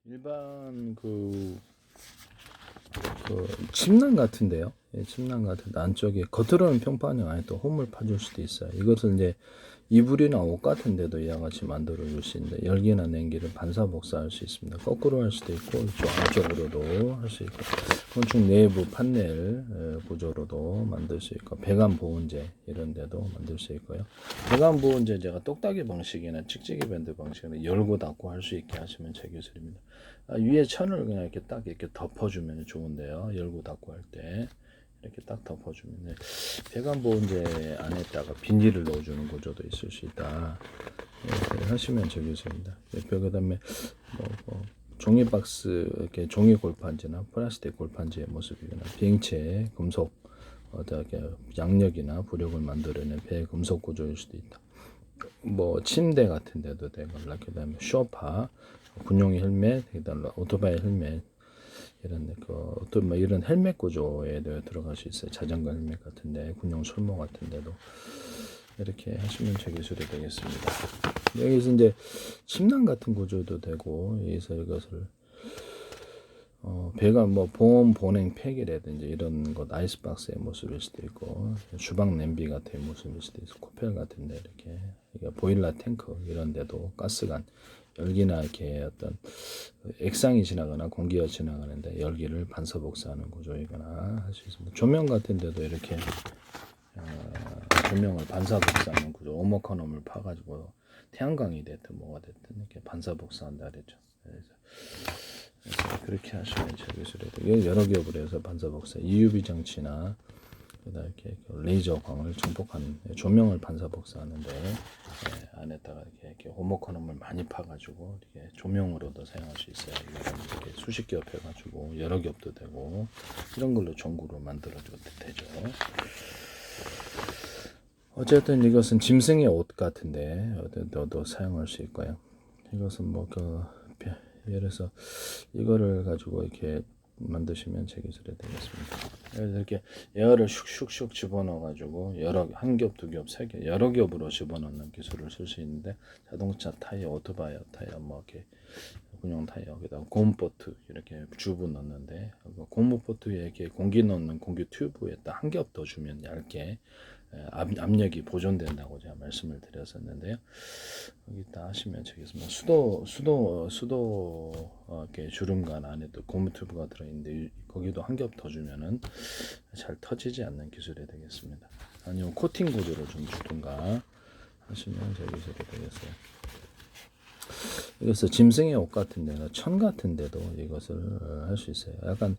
일반 침낭 같은데요. 예, 침낭 같은데 안쪽에 겉으로는 평판이 안에 또 홈을 파줄 수도 있어요. 이것을 이제 이불이나 옷 같은 데도 이와 같이 만들어 줄 수 있는데 열기나 냉기를 반사복사할 수 있습니다. 거꾸로 할 수도 있고 이쪽 안쪽으로도 할 수 있고 건축 내부 판넬 구조로도 만들 수 있고 배관 보온재 이런 데도 만들 수 있고요. 배관 보온재 제가 똑딱이 방식이나 찍찍이 밴드 방식으로 열고 닫고 할 수 있게 하시면 제 기술입니다. 위에 천을 그냥 이렇게 딱 이렇게 덮어주면 좋은데요. 열고 닫고 할 때 이렇게 딱 덮어주면 배관 보온재 안에다가 비닐을 넣어주는 구조도 있을 수 있다. 이렇게 하시면 저기서입니다. 그다음에 종이 박스 이렇게 종이 골판지나 플라스틱 골판지의 모습이거나 비행체 금속 어떻게 양력이나 부력을 만들어낸 배 금속 구조일 수도 있다. 침대 같은 데도 되고 그다음에 소파, 군용 헬멧, 그다음에 오토바이 헬멧 이런 이런 헬멧 구조에 들어갈 수 있어요. 자전거 헬멧 같은데 군용 솔모 같은데도 이렇게 하시면 제 기술이 되겠습니다. 여기서 이제 침낭 같은 구조도 되고 여기서 이것을 배가 보온 보냉 팩이라든지 이런 것 아이스박스의 모습일 수도 있고 주방 냄비 같은 모습일 수도 있고 코펠 같은데 이렇게 보일러 탱크 이런 데도 가스관 열기나 이렇게 어떤 액상이 지나가나 공기가 지나가는데 열기를 반사복사하는 구조이거나 할 수 있습니다. 조명 같은 데도 이렇게 조명을 반사복사하는 구조 오모커넘을 파가지고 태양광이 됐든 뭐가 됐든 이렇게 반사복사한다 그랬죠. 그래서 그렇게 하시면 제 기술이 되고 여러 겹으로 해서 반사복사 UV 장치나 그다음에 이렇게 레이저 광을 증폭하는 조명을 반사복사하는데 안에다가 이렇게 호모커넘을 많이 파가지고 이렇게 조명으로도 사용할 수 있어요. 이렇게 수십 겹 해가지고 여러 겹도 되고 이런 걸로 전구로 만들어줘도 되죠. 어쨌든 이것은 짐승의 옷 같은데 너도 사용할 수 있고요. 이것은 예를 들어서 이거를 가지고 이렇게 만드시면 제 기술이 되겠습니다. 그래서 이렇게 에어를 슉슉슉 집어넣어 가지고 한 겹, 두 겹, 세 겹, 여러 겹으로 집어넣는 기술을 쓸 수 있는데 자동차 타이어, 오토바이 타이어, 이렇게 군용 타이어, 그다음 고무보트 이렇게 주부 넣는데 고무보트에 이렇게 공기 넣는 공기 튜브에 딱 한 겹 더 주면 얇게 압력이 보존된다고 제가 말씀을 드렸었는데요. 여기다 하시면 저기서 수도 이렇게 주름관 안에도 고무 튜브가 들어있는데 거기도 한 겹 더 주면은 잘 터지지 않는 기술이 되겠습니다. 아니면 코팅 구조를 좀 주든가 하시면 제 기술이 되겠어요. 이것을 짐승의 옷 같은 데나 천 같은 데도 이것을 할 수 있어요. 약간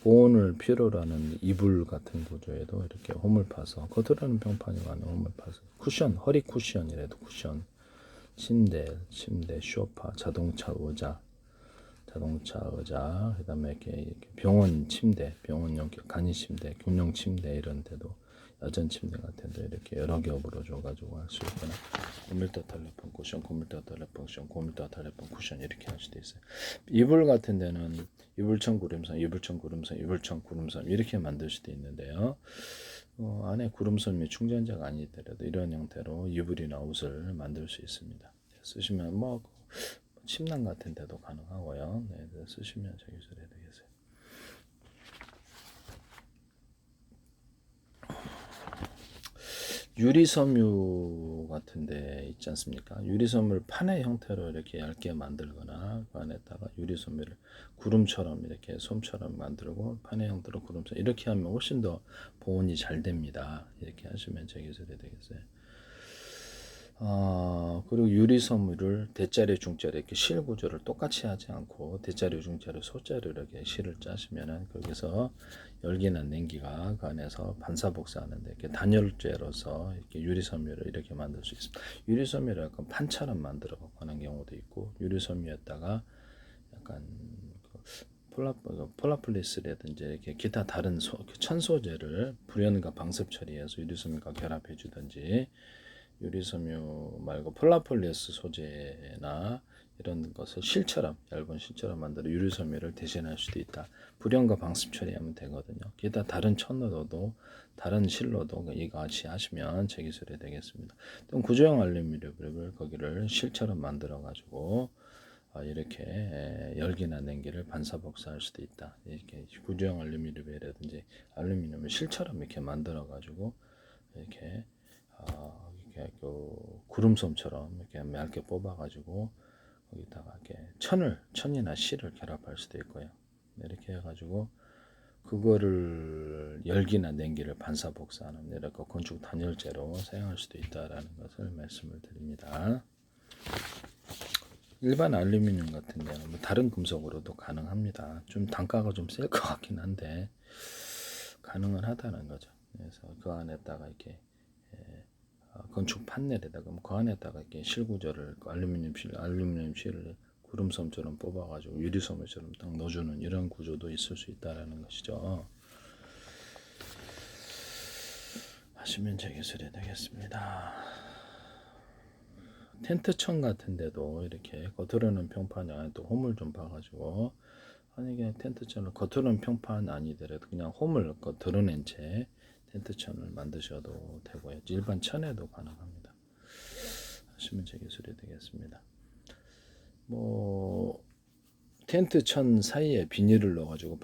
보온을 필요로 하는 이불 같은 구조에도 이렇게 홈을 파서 겉으로는 평판이 많은 홈을 파서 쿠션, 허리 쿠션이라도 쿠션, 침대, 소파, 자동차 의자, 그다음에 이렇게 병원 침대, 병원용 간이 침대, 균형 침대 이런 데도 여전 침대 같은 데 이렇게 여러 겹으로 줘가지고 할 수 있거나 고밀도 텔레폰 쿠션, 고밀도 텔레폰 쿠션, 고밀도 텔레폰 쿠션 이렇게 할 수도 있어요. 이불 같은 데는 이불청 구름섬, 이불청 구름섬, 이불청 구름섬 이렇게 만들 수도 있는데요. 안에 구름섬이 충전자가 아니더라도 이런 형태로 이불이나 옷을 만들 수 있습니다. 쓰시면 침낭 같은 데도 가능하고요. 네, 쓰시면 제 기술이 되겠어요. 유리섬유 같은 데 있지 않습니까? 유리섬을 판의 형태로 이렇게 얇게 만들거나 그 안에다가 유리섬유를 구름처럼 이렇게 솜처럼 만들고 판의 형태로 구름처럼 이렇게 하면 훨씬 더 보온이 잘 됩니다. 이렇게 하시면 제 기술이 되겠어요. 그리고 유리섬유를 대자리, 중자리 이렇게 실 구조를 똑같이 하지 않고 대자리, 중자리, 소자리 이렇게 실을 짜시면은 거기서 열기나 냉기가 그 안에서 반사복사하는데 이렇게 단열재로서 이렇게 유리섬유를 이렇게 만들 수 있습니다. 유리섬유를 약간 판처럼 만들어 하는 경우도 있고 유리섬유에다가 약간 폴라플리스라든지 이렇게 기타 다른 천 소재를 불연과 방습 처리해서 유리섬유가 결합해 주든지 유리섬유 말고 폴라폴리스 소재나 이런 것을 실처럼 얇은 실처럼 만들어 유리섬유를 대신할 수도 있다. 불연과 방습 처리하면 되거든요. 기타 다른 천으로도 다른 실로도 이같이 하시면 제 기술이 되겠습니다. 또 구조형 알루미늄을 거기를 실처럼 만들어 가지고 이렇게 열기나 냉기를 반사복사할 수도 있다. 이렇게 구조형 알루미늄이라든지 알루미늄을 실처럼 이렇게 만들어 가지고 이렇게 이렇게 그 구름솜처럼 이렇게 얇게 뽑아 가지고 거기다가 이렇게 천이나 실을 결합할 수도 있고요. 이렇게 해가지고 그거를 열기나 냉기를 반사복사하는 이렇게 건축 단열재로 사용할 수도 있다라는 것을 말씀을 드립니다. 일반 알루미늄 같은 경우는 뭐 다른 금속으로도 가능합니다. 좀 단가가 좀 셀 것 같긴 한데 가능은 하다는 거죠. 그래서 그 안에다가 이렇게 건축 판넬에다가 그 안에다가 이렇게 실구조를 알루미늄 실을 구름솜처럼 뽑아가지고 유리솜처럼 딱 넣어주는 이런 구조도 있을 수 있다라는 것이죠. 하시면 제 기술이 되겠습니다. 텐트천 같은데도 이렇게 겉으로는 평판 안에 또 홈을 좀 봐가지고 만약에 텐트천을 겉으로는 평판 아니더라도 그냥 홈을 드러낸 채 텐트천을 만드셔도 되고요. 일반 천에도 가능합니다. 하시면 제 기술이 되겠습니다. 뭐 텐트 천 사이에 비닐을 넣어가지고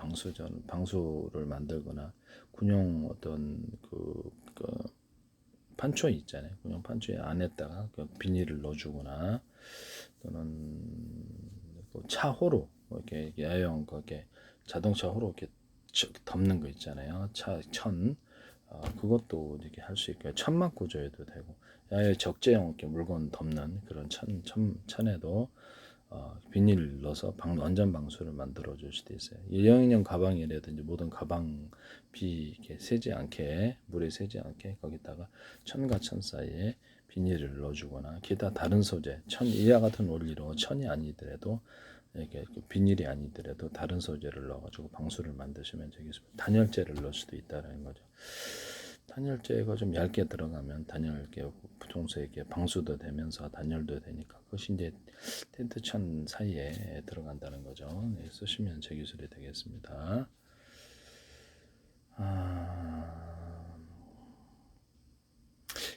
방수를 만들거나 군용 어떤 그 판초 있잖아요. 군용 판초의 안에다가 그 비닐을 넣어주거나 또는 차 호로 이렇게 야영 그렇게 자동차 호로 이렇게 덮는 거 있잖아요. 천 그것도 이렇게 할 수 있고요. 천막 구조에도 되고 야외 적재형 이렇게 물건 덮는 그런 천에도 비닐 넣어서 완전 방수를 만들어 줄 수도 있어요. 여행용 가방이라든지 모든 가방 이렇게 새지 않게 물에 새지 않게 거기다가 천과 천 사이에 비닐을 넣어주거나 기타 다른 소재 이와 같은 원리로 천이 아니더라도 이렇게 비닐이 아니더라도 다른 소재를 넣어가지고 방수를 만드시면 되겠습니다. 단열재를 넣을 수도 있다는 거죠. 단열재가 좀 얇게 들어가면 단열재 평소에 이렇게 방수도 되면서 단열도 되니까 그것이 이제 텐트 천 사이에 들어간다는 거죠. 네, 쓰시면 제 기술이 되겠습니다.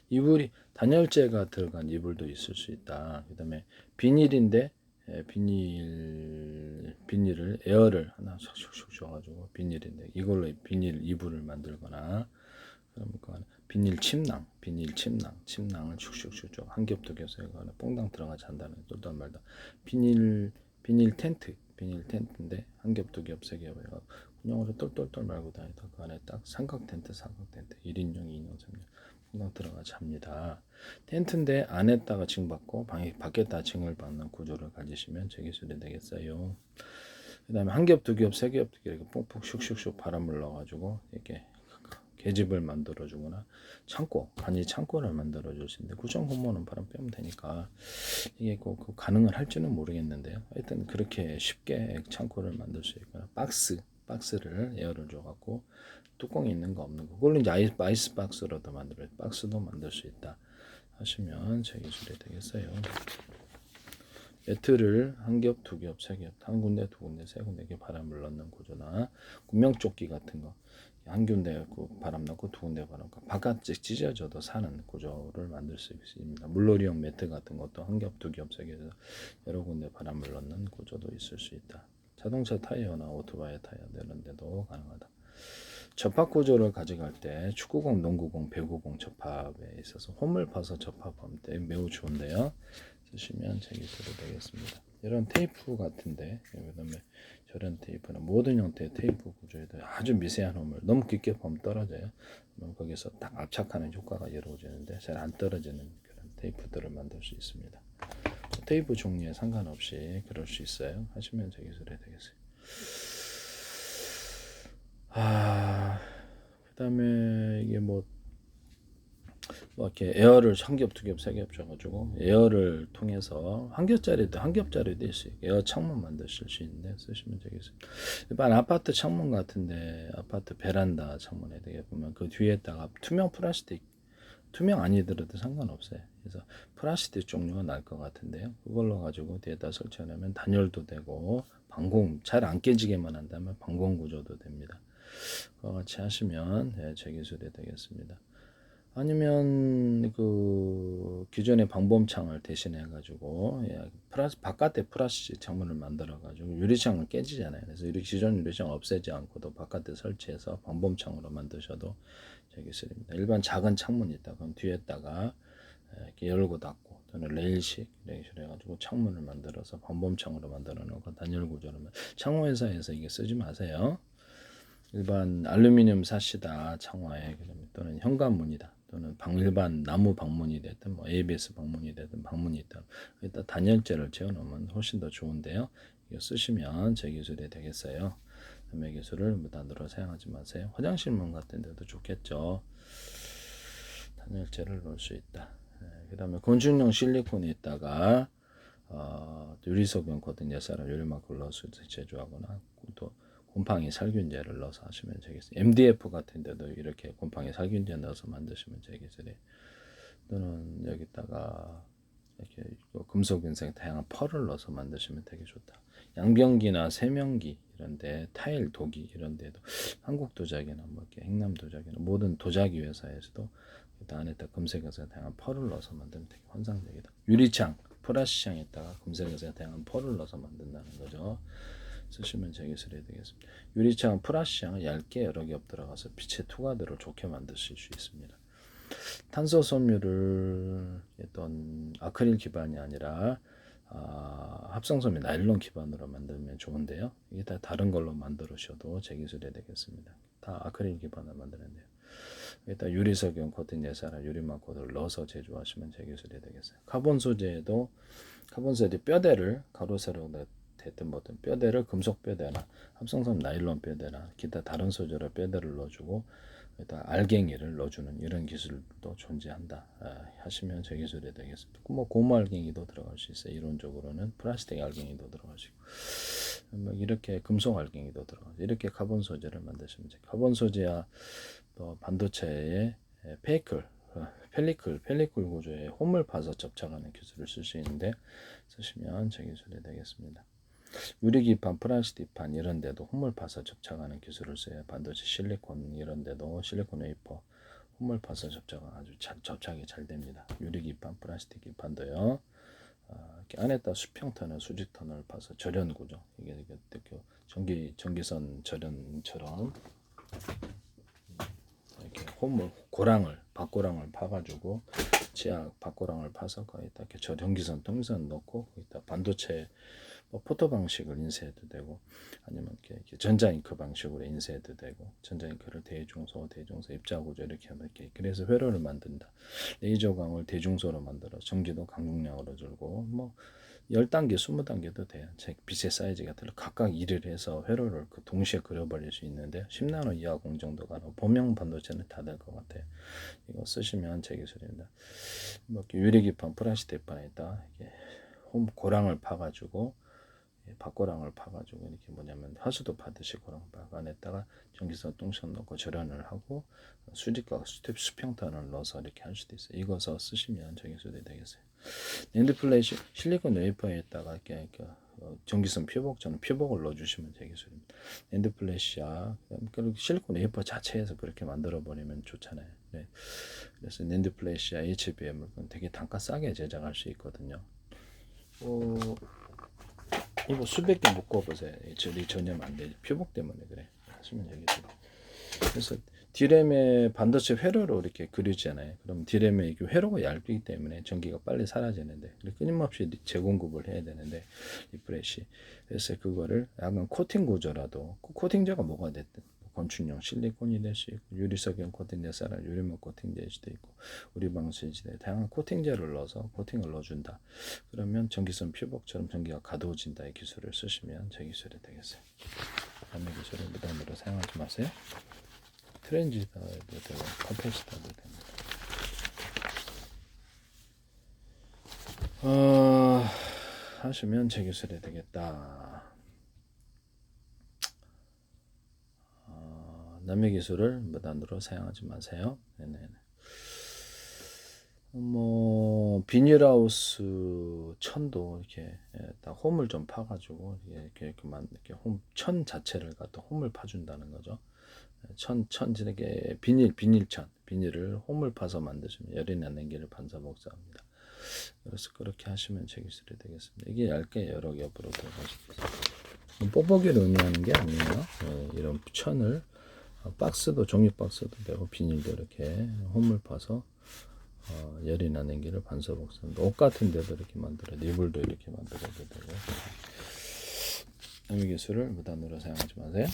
이불이 단열재가 들어간 이불도 있을 수 있다. 그 다음에 비닐인데 비닐을 에어를 하나 슉슉슉 줘가지고 비닐인데 이걸로 비닐 이불을 만들거나 그러니까 비닐 침낭을 슉슉슉 한 겹 두 겹 세거나 뽕당 들어가지 않다는 똘똘 말다 비닐 텐트인데 한 겹 두 겹 세 겹 그냥으로 똘똘똘 말고 다니다 그 안에 딱 삼각 텐트 1인용 2인용 3인용 뽕당 들어가지 합니다. 텐트인데 안에다가 징받고 밖에다 징을 받는 구조를 가지시면 제 기술이 되겠어요. 그 다음에 한 겹 두 겹 세 겹 이렇게 뽕뽕 슉슉슉 바람을 넣어가지고 이렇게 계집을 만들어주거나 간이 창고를 만들어줄 수 있는데 구정 호모는 바람 빼면 되니까 이게 꼭 가능을 할지는 모르겠는데요. 하여튼 그렇게 쉽게 창고를 만들 수 있거나 박스를 에어를 줘갖고 뚜껑이 있는 거 없는 거 그걸로 이제 아이스 박스로도 박스도 만들 수 있다 하시면 제 기술이 되겠어요. 매트를 한 겹, 두 겹, 세 겹, 한 군데, 두 군데, 세 군데 이렇게 바람을 넣는 구조나 구명조끼 같은 거 한 군데 바람 넣고 두 군데 바람 넣고 바깥에 찢어져도 사는 구조를 만들 수 있습니다. 물놀이용 매트 같은 것도 한 겹, 두 겹, 세 겹에서 여러 군데 바람을 넣는 구조도 있을 수 있다. 자동차 타이어나 오토바이 타이어 이런 데도 가능하다. 접합 구조를 가져갈 때 축구공, 농구공, 배구공 접합에 있어서 홈을 파서 접합하면 매우 좋은데요. 쓰시면 제 기술이 되겠습니다. 이런 테이프 같은데 그다음에 저런 테이프는 모든 형태의 테이프 구조에도 아주 미세한 홈을 너무 깊게 보면 떨어져요. 거기서 딱 압착하는 효과가 이루어지는데 잘 안 떨어지는 그런 테이프들을 만들 수 있습니다. 테이프 종류에 상관없이 그럴 수 있어요. 하시면 제 기술이 되겠어요. 그다음에 이게 뭐 이렇게 에어를 한 겹, 두 겹, 세 겹 줘가지고 에어를 통해서 한 겹짜리도 있어요. 에어 창문 만드실 수 있는데 쓰시면 되겠습니다. 일반 아파트 창문 같은데 아파트 베란다 창문에 되게 보면 그 뒤에다가 투명 아니더라도 상관없어요. 그래서 플라스틱 종류가 날 것 같은데요. 그걸로 가지고 뒤에다 설치하면 단열도 되고 잘 안 깨지게만 한다면 방공 구조도 됩니다. 그와 같이 하시면 제 기술이 되겠습니다. 아니면 그 기존의 방범창을 대신해 가지고 바깥에 프라시 창문을 만들어 가지고 유리창을 깨지잖아요. 그래서 기존 유리창 없애지 않고도 바깥에 설치해서 방범창으로 만드셔도 기술입니다. 일반 작은 창문이 있다 그럼 뒤에다가 이렇게 열고 닫고 또는 레일식 이렇게 해가지고 창문을 만들어서 방범창으로 만들어 놓고 단열 구조로 창호 회사에서 이게 쓰지 마세요. 일반 알루미늄 사시다 창호에 또는 현관문이다 또는 일반 나무 방문이 됐든 뭐 ABS 방문이 됐든 방문이 있다 일단 단열재를 채워놓으면 훨씬 더 좋은데요. 이거 쓰시면 제 기술이 되겠어요. 남의 기술을 무단으로 사용하지 마세요. 화장실 문 같은 데도 좋겠죠. 단열재를 넣을 수 있다. 그 다음에 건축용 실리콘이 있다가 유리석용 코팅 예사를 유리막을 넣어서 제조하거나 또 곰팡이 살균제를 넣어서 하시면 되겠어요. MDF 같은 데도 이렇게 곰팡이 살균제 넣어서 만드시면 되겠어요. 또는 여기다가 이렇게 금속 인생 다양한 펄을 넣어서 만드시면 되게 좋다. 양변기나 세면기 이런데 타일 도기 이런데도 한국 도자기나 뭐 이렇게 행남 도자기나 모든 도자기 회사에서도 안에다 금색에서 다양한 펄을 넣어서 만들면 되게 환상적이다. 유리창 프라시창에다가 금색에서 다양한 펄을 넣어서 만든다는 거죠. 쓰시면 제 기술이 되겠습니다. 유리창 프라시창은 얇게 여러 겹 들어가서 빛의 투과도를 좋게 만드실 수 있습니다. 탄소 섬유를 어떤 아크릴 기반이 아니라 합성섬유 나일론 기반으로 만들면 좋은데요. 이게 다 다른 걸로 만들으셔도 제 기술이 되겠습니다. 다 아크릴 기반을 만드는데요. 여기다 유리석용 코팅 예사라 유리막 코드를 넣어서 제조하시면 제 기술이 되겠어요. 카본 소재도 뼈대를 가로 세로 됐든 뭐든 뼈대를 금속 뼈대나 합성섬 나일론 뼈대나 기타 다른 소재로 뼈대를 넣어주고 알갱이를 넣어주는 이런 기술도 존재한다 하시면 제 기술이 되겠습니다. 뭐 고무 알갱이도 들어갈 수 있어요. 이론적으로는 플라스틱 알갱이도 들어갈 수 있고 뭐 이렇게 금속 알갱이도 들어가죠. 이렇게 카본 소재를 만드시면 돼요. 카본 소재야 또 반도체에 펠리클 구조에 홈을 파서 접착하는 기술을 쓸 수 있는데 쓰시면 제 기술이 되겠습니다. 유리기판, 플라스틱판 이런 데도 홈을 파서 접착하는 기술을 써요. 반도체 실리콘 이런 데도 실리콘 웨이퍼 홈을 파서 접착이 잘 됩니다. 유리기판, 플라스틱 기판도요. 이렇게 안에다 수평선을 수직선을 파서 절연 구조 이게 전기선 절연처럼 이렇게 밭고랑을 파가지고 지하 밭고랑을 파서 거기다 이렇게 전기선 통선 넣고 거기다 반도체 포토 방식을 인쇄해도 되고 아니면 이렇게 전자잉크 방식으로 인쇄해도 되고 전자잉크를 대중소 입자구조 이렇게 하면 이렇게 그래서 회로를 만든다. 레이저광을 대중소로 만들어 전기도 강동량으로 줄고 뭐 10단계 20단계도 돼요. 빛의 사이즈가 달라 각각 1을 해서 회로를 동시에 그려버릴 수 있는데 10나노 이하 공정도가 범용 반도체는 다 될 것 같아요. 이거 쓰시면 제 기술입니다. 뭐 유리기판 플라스틱판에다 홈 고랑을 파가지고 밭고랑을 파가지고 이렇게 뭐냐면 하수도 파듯이 고랑 파 안에다가 전기선 똥션 넣고 절연을 하고 수직과 수평탄을 넣어서 이렇게 할 수도 있어요. 이거서 쓰시면 전기수도 되겠어요. 랜드 플레이시 실리콘 웨이퍼에다가 이렇게 전기선 표복을 넣어주시면 되겠습니다. 랜드 플래시야 그리고 실리콘 웨이퍼 자체에서 그렇게 만들어 버리면 좋잖아요. 네. 그래서 랜드 플래시야 HBM을 되게 단가 싸게 제작할 수 있거든요. 이거 수백 개 묶어보세요. 저리 전혀 안 돼. 표복 때문에 그래. 하시면 되겠죠. 그래서 D램의 반도체 회로로 이렇게 그리잖아요. 그럼 D램의 이게 회로가 얇기 때문에 전기가 빨리 사라지는데 끊임없이 재공급을 해야 되는데 리프레시. 그래서 그거를 약간 코팅 구조라도 코팅제가 뭐가 됐든 건축용 실리콘이 될 수 있고 유리석용 코팅제 사라 유리막 코팅제일 수도 있고 우리 방수지대 다양한 코팅제를 넣어서 코팅을 넣어준다. 그러면 전기선 표복처럼 전기가 가두어진다의 기술을 쓰시면 제 기술이 되겠어요. 남의 기술을 무단으로 사용하지 마세요. 트랜지스터도 되고 카패시터도 됩니다. 하시면 제 기술이 되겠다. 남의 기술을 무단으로 사용하지 마세요. 네네. 뭐 비닐하우스 천도 이렇게 딱 홈을 좀 파가지고 이렇게 홈 천 자체를 갖다 홈을 파준다는 거죠. 이렇게 비닐을 홈을 파서 만드시면 열이나 냉기를 반사 복사합니다. 그래서 그렇게 하시면 제 기술이 되겠습니다. 이게 얇게 여러 겹으로 들어갈 수 있어요. 뽁뽁이를 의미하는 게 아니에요. 이런 천을 박스도 종이 박스도 되고 비닐도 이렇게 홈을 파서 열이나 냉기를 반사 복사합니다. 옷 같은 데도 이렇게 만들어, 니블도 이렇게 만들어도 되고. 이 기술을 무단으로 사용하지 마세요.